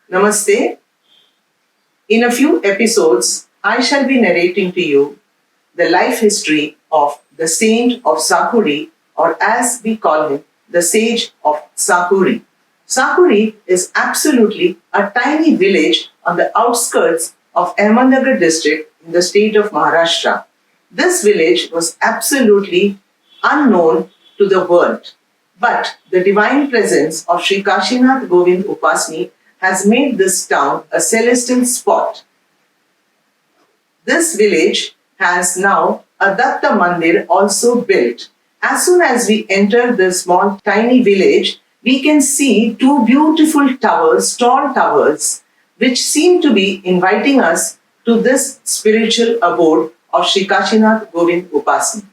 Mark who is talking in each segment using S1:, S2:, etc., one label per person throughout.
S1: Namaste. In a few episodes, I shall be narrating to you the life history of the saint of Sakori, or as we call him, the sage of Sakori. Sakori is absolutely a tiny village on the outskirts of Ahmednagar district in the state of Maharashtra. This village was absolutely unknown to the world, but the divine presence of Sri Kashinath Govind Upasani has made this town a celestial spot. This village has now a Datta Mandir also built. As soon as we enter this small tiny village, we can see two beautiful towers, tall towers, which seem to be inviting us to this spiritual abode of Sri Kashinath Govind Upasani.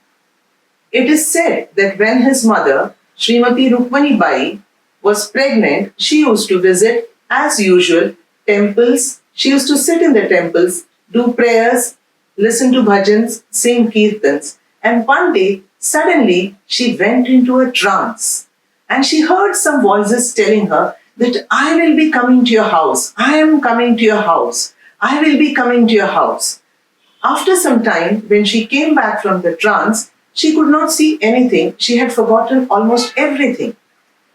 S1: It is said that when his mother, Srimati Rukmani Bai, was pregnant, she used to visit, as usual, temples. She used to sit in the temples, do prayers, listen to bhajans, sing kirtans. And one day, suddenly, she went into a trance. And she heard some voices telling her that I will be coming to your house. I am coming to your house. I will be coming to your house. After some time, when she came back from the trance, she could not see anything. She had forgotten almost everything.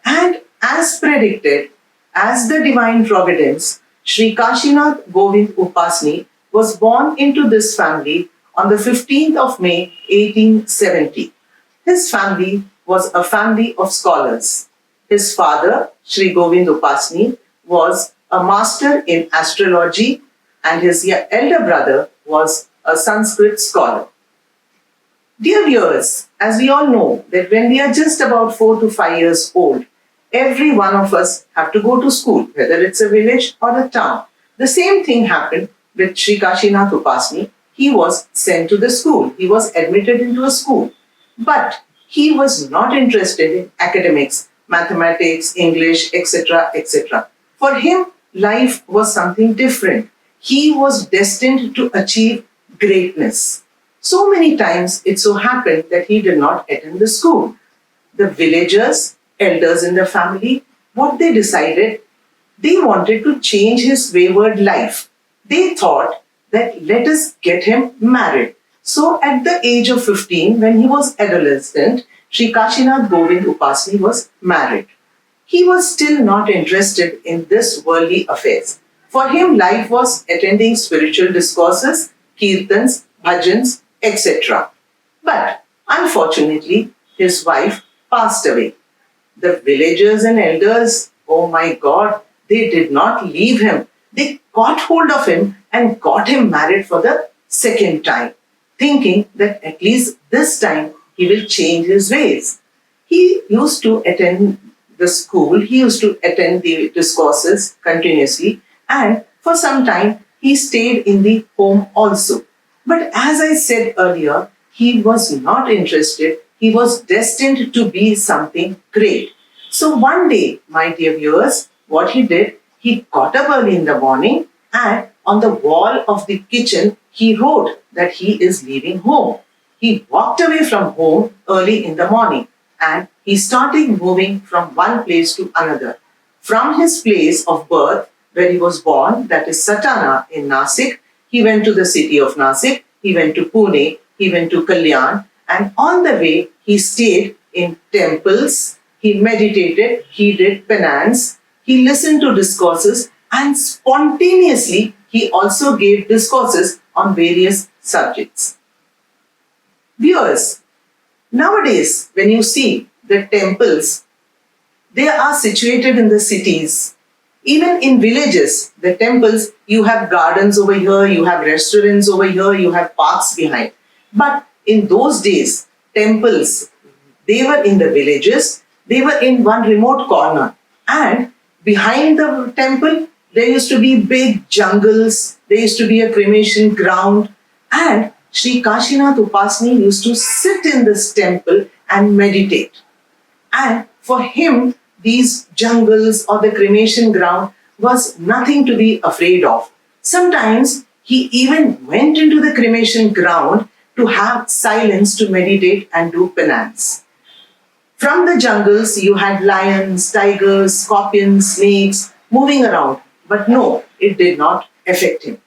S1: And as predicted, as the divine providence, Sri Kashinath Govind Upasani was born into this family on the 15th of May 1870. His family was a family of scholars. His father, Sri Govind Upasani, was a master in astrology, and his elder brother was a Sanskrit scholar. Dear viewers, as we all know that when we are just about 4 to 5 years old, every one of us have to go to school, whether it's a village or a town. The same thing happened with Sri Kashinath Upasani. He was sent to the school. He was admitted into a school. But he was not interested in academics, mathematics, English, etc., etc. For him, life was something different. He was destined to achieve greatness. So many times it so happened that he did not attend the school. The villagers, elders in the family, what they decided, they wanted to change his wayward life. They thought that let us get him married. So at the age of 15, when he was adolescent, Sri Kashinath Govind Upasani was married. He was still not interested in this worldly affairs. For him, life was attending spiritual discourses, kirtans, bhajans, etc. But unfortunately, his wife passed away. The villagers and elders, oh my God, they did not leave him. They got hold of him and got him married for the second time, thinking that at least this time he will change his ways. He used to attend the school, he used to attend the discourses continuously, and for some time he stayed in the home also. But as I said earlier, he was not interested. He was destined to be something great. So one day, my dear viewers, what he did, he got up early in the morning and on the wall of the kitchen, he wrote that he is leaving home. He walked away from home early in the morning and he started moving from one place to another. From his place of birth, where he was born, that is Satana in Nasik, he went to the city of Nasik, he went to Pune, he went to Kalyan, and on the way, he stayed in temples, he meditated, he did penance, he listened to discourses, and spontaneously, he also gave discourses on various subjects. Viewers, nowadays, when you see the temples, they are situated in the cities. Even in villages, the temples, you have gardens over here, you have restaurants over here, you have parks behind. But in those days, temples, they were in the villages, they were in one remote corner. And behind the temple, There used to be big jungles, there used to be a cremation ground, and Sri Kashinath Upasani used to sit in this temple and meditate. And for him, these jungles or the cremation ground was nothing to be afraid of. Sometimes he even went into the cremation ground to have silence to meditate and do penance. From the jungles, you had lions, tigers, scorpions, snakes moving around. But no, it did not affect him.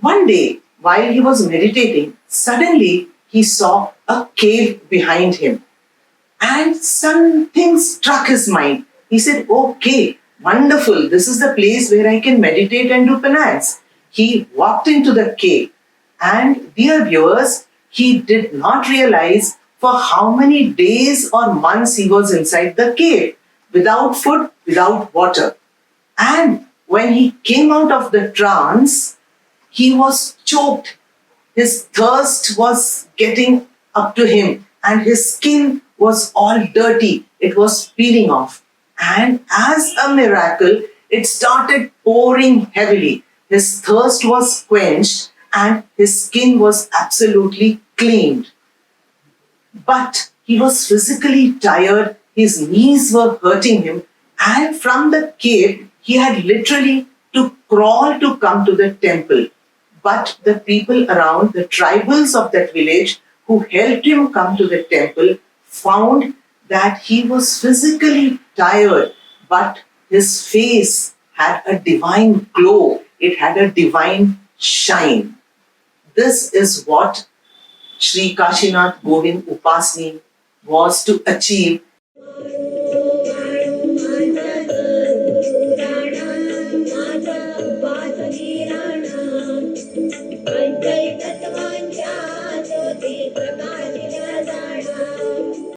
S1: One day, while he was meditating, suddenly he saw a cave behind him. And something struck his mind. He said, okay, wonderful. This is the place where I can meditate and do penance. He walked into the cave. And dear viewers, he did not realize for how many days or months he was inside the cave, without food, without water. And when he came out of the trance, he was choked. His thirst was getting up to him, and his skin was all dirty. It was peeling off. And as a miracle, it started pouring heavily. His thirst was quenched and his skin was absolutely cleaned. But he was physically tired, his knees were hurting him, and from the cave, he had literally to crawl to come to the temple. But the people around, the tribals of that village who helped him come to the temple, found that he was physically tired, but his face had a divine glow. It had a divine shine. This is what Sri Kashinath Govind Upasani was to achieve